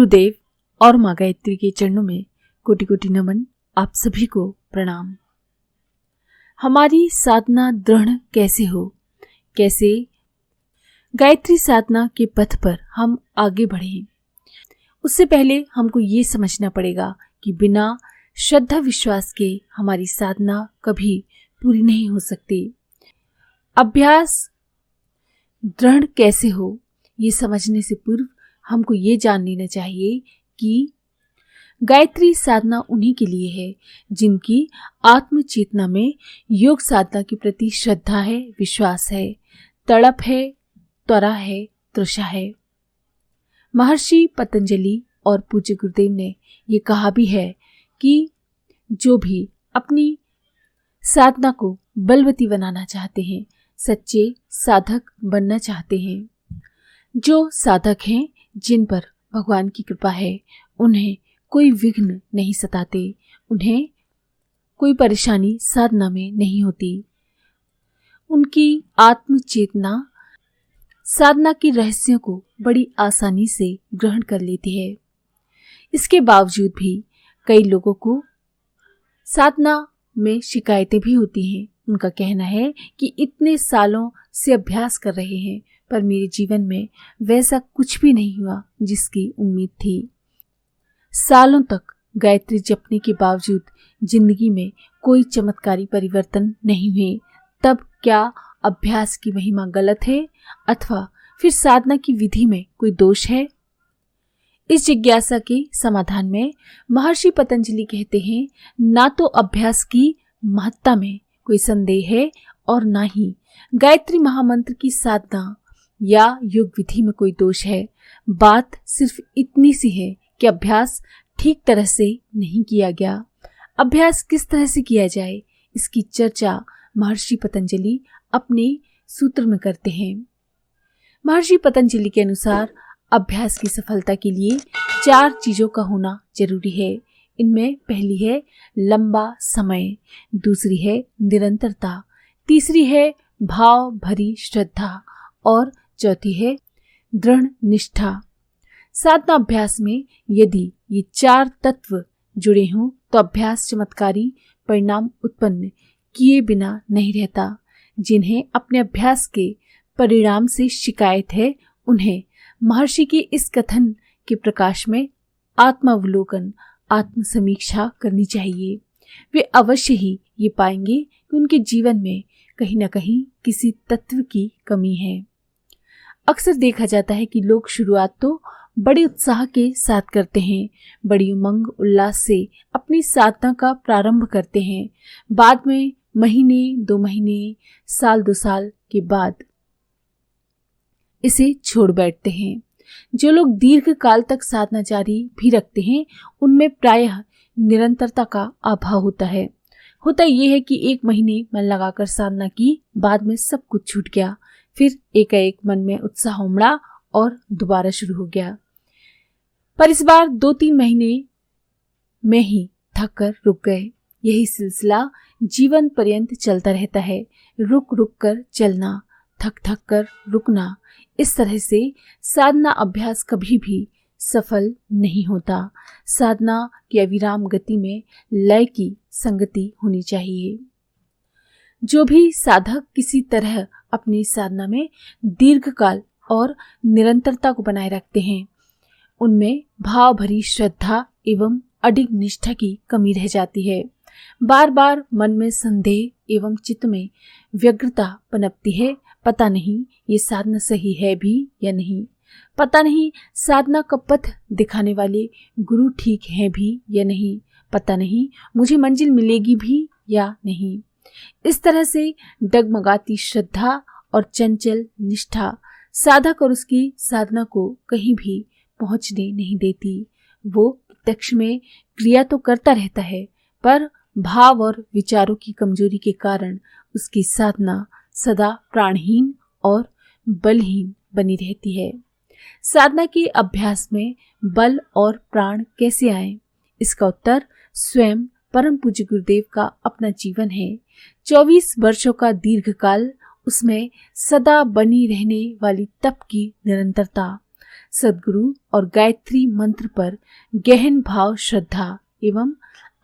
गुरुदेव और माँ गायत्री के चरणों में कोटि कोटि नमन। आप सभी को प्रणाम। हमारी साधना दृढ़ कैसे हो, कैसे गायत्री साधना के पथ पर हम आगे बढ़ें, उससे पहले हमको ये समझना पड़ेगा कि बिना श्रद्धा विश्वास के हमारी साधना कभी पूरी नहीं हो सकती। अभ्यास दृढ़ कैसे हो, ये समझने से पूर्व हमको ये जान लेना चाहिए कि गायत्री साधना उन्हीं के लिए है जिनकी आत्म चेतना में योग साधना के प्रति श्रद्धा है, विश्वास है, तड़प है, त्वरा है, तृषा है। महर्षि पतंजलि और पूज्य गुरुदेव ने ये कहा भी है कि जो भी अपनी साधना को बलवती बनाना चाहते हैं, सच्चे साधक बनना चाहते हैं, जो साधक हैं जिन पर भगवान की कृपा है, उन्हें कोई विघ्न नहीं सताते, उन्हें कोई परेशानी साधना में नहीं होती। उनकी आत्म चेतना साधना के रहस्यों को बड़ी आसानी से ग्रहण कर लेती है। इसके बावजूद भी कई लोगों को साधना में शिकायतें भी होती हैं। उनका कहना है कि इतने सालों से अभ्यास कर रहे हैं पर मेरे जीवन में वैसा कुछ भी नहीं हुआ जिसकी उम्मीद थी। सालों तक गायत्री जपने के बावजूद जिंदगी में कोई चमत्कारी परिवर्तन नहीं हुए। तब क्या अभ्यास की महिमा गलत है अथवा फिर साधना की विधि में कोई दोष है? इस जिज्ञासा के समाधान में महर्षि पतंजलि कहते हैं, ना तो अभ्यास की महत्ता में कोई संदेह है और ना ही गायत्री महामंत्र की साधना या योग विधि में कोई दोष है। बात सिर्फ इतनी सी है कि अभ्यास ठीक तरह से नहीं किया गया। अभ्यास किस तरह से किया जाए, इसकी चर्चा महर्षि पतंजलि अपने सूत्र में करते हैं। महर्षि पतंजलि के अनुसार अभ्यास की सफलता के लिए 4 चीजों का होना जरूरी है। इनमें पहली है लंबा समय, दूसरी है निरंतरता, तीसरी है भाव भरी श्रद्धा और चौथी है दृढ़ निष्ठा। साधना अभ्यास में यदि ये 4 तत्व जुड़े हों तो अभ्यास चमत्कारी परिणाम उत्पन्न किए बिना नहीं रहता। जिन्हें अपने अभ्यास के परिणाम से शिकायत है, उन्हें महर्षि के इस कथन के प्रकाश में आत्मावलोकन, आत्म समीक्षा करनी चाहिए। वे अवश्य ही ये पाएंगे कि उनके जीवन में कहीं न कहीं किसी तत्व की कमी है। अक्सर देखा जाता है कि लोग शुरुआत तो बड़े उत्साह के साथ करते हैं, बड़ी उमंग उल्लास से अपनी साधना का प्रारंभ करते हैं। बाद में महीने 2 महीने, साल 2 साल के बाद इसे छोड़ बैठते हैं। जो लोग दीर्घ काल तक साधना जारी भी रखते हैं, उनमें प्रायः निरंतरता का अभाव होता है। होता यह है कि 1 महीने मन लगाकर साधना की, बाद में सब कुछ छूट गया, फिर एकाएक मन में उत्साह उमड़ा और दोबारा शुरू हो गया। पर इस बार 2-3 महीने में ही थक कर रुक गए। यही सिलसिला जीवन पर्यंत चलता रहता है। रुक रुक कर चलना, थक थक कर रुकना। इस तरह से साधना अभ्यास कभी भी सफल नहीं होता। साधना की अविराम गति में लय की संगति होनी चाहिए। जो भी साधक किसी तरह अपनी साधना में दीर्घकाल और निरंतरता को बनाए रखते हैं, उनमें भाव भरी श्रद्धा एवं अडिग निष्ठा की कमी रह जाती है। बार बार मन में संदेह एवं चित्त में व्यग्रता पनपती है। पता नहीं ये साधना सही है भी या नहीं, पता नहीं साधना का पथ दिखाने वाले गुरु ठीक हैं भी या नहीं, पता नहीं मुझे मंजिल मिलेगी भी या नहीं। इस तरह से डगमगाती श्रद्धा और चंचल निष्ठा साधक और उसकी साधना को कहीं भी पहुंचने नहीं देती। वो प्रत्यक्ष में क्रिया तो करता रहता है, पर भाव और विचारों की कमजोरी के कारण उसकी साधना सदा प्राणहीन और बलहीन बनी रहती है। साधना के अभ्यास में बल और प्राण कैसे आए, इसका उत्तर स्वयं परम पूज्य गुरुदेव का अपना जीवन है। 24 वर्षों का दीर्घकाल, उसमें सदा बनी रहने वाली तप की निरंतरता, सद्गुरु और गायत्री मंत्र पर गहन भाव श्रद्धा एवं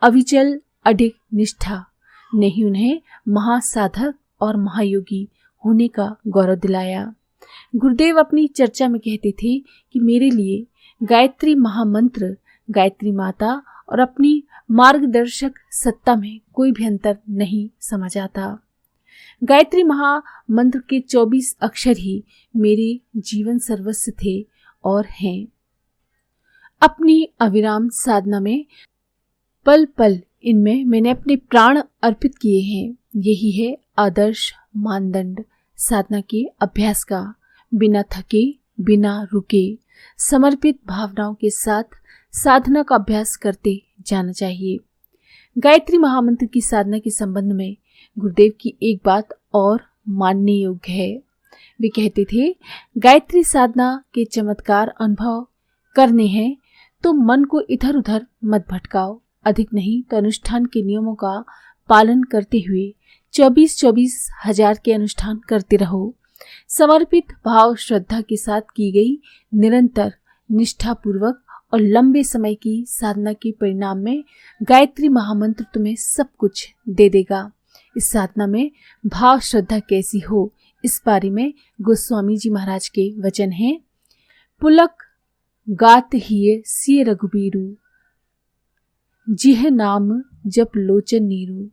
अविचल अडिग निष्ठा ने ही उन्हें महासाधक और महायोगी होने का गौरव दिलाया। गुरुदेव अपनी चर्चा में कहते थे कि मेरे लिए गायत्री महामंत्र, गायत्री माता और अपनी मार्गदर्शक सत्ता में कोई भी अंतर नहीं समझ आता। गायत्री महामंत्र के 24 अक्षर ही मेरे जीवन सर्वस्व थे और हैं। अपनी अविराम साधना में पल पल इनमें मैंने अपने प्राण अर्पित किए हैं। यही है आदर्श मानदंड साधना के अभ्यास का। बिना थके, बिना रुके, समर्पित भावनाओं के साथ साधना का अभ्यास करते जाना चाहिए। गायत्री महामंत्र की साधना के संबंध में गुरुदेव की एक बात और मानने योग्य है। वे कहते थे, गायत्री साधना के चमत्कार अनुभव करने हैं तो मन को इधर उधर मत भटकाओ, अधिक नहीं तो अनुष्ठान के नियमों का पालन करते हुए 24-24 हजार के अनुष्ठान करते रहो। समर्पित भाव श्रद्धा के साथ की गई निरंतर निष्ठापूर्वक और लंबे समय की साधना के परिणाम में गायत्री महामंत्र तुम्हें सब कुछ दे देगा। इस साधना में भाव श्रद्धा कैसी हो, इस बारे में गोस्वामी जी महाराज के वचन हैं। पुलक गात हिय सिय रघुबीरू, जिह नाम जप लोचन नीरू।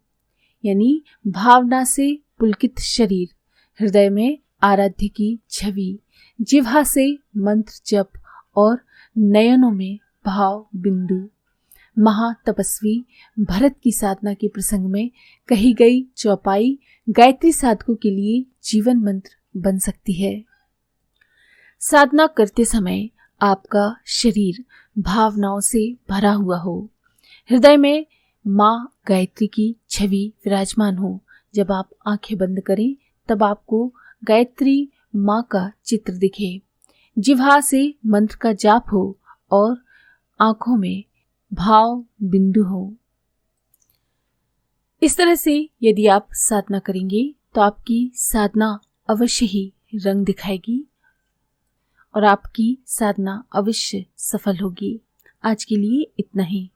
यानी भावना से पुलकित शरीर, हृदय में आराध्य की छवि, जिह्वा से मंत्र जप और नयनों में भाव बिंदु। महातपस्वी भरत की साधना के प्रसंग में कही गई चौपाई गायत्री साधकों के लिए जीवन मंत्र बन सकती है। साधना करते समय आपका शरीर भावनाओं से भरा हुआ हो, हृदय में माँ गायत्री की छवि विराजमान हो। जब आप आंखें बंद करें तब आपको गायत्री माँ का चित्र दिखे, जिह्वा से मंत्र का जाप हो और आंखों में भाव बिंदु हो। इस तरह से यदि आप साधना करेंगे तो आपकी साधना अवश्य ही रंग दिखाएगी और आपकी साधना अवश्य सफल होगी। आज के लिए इतना ही।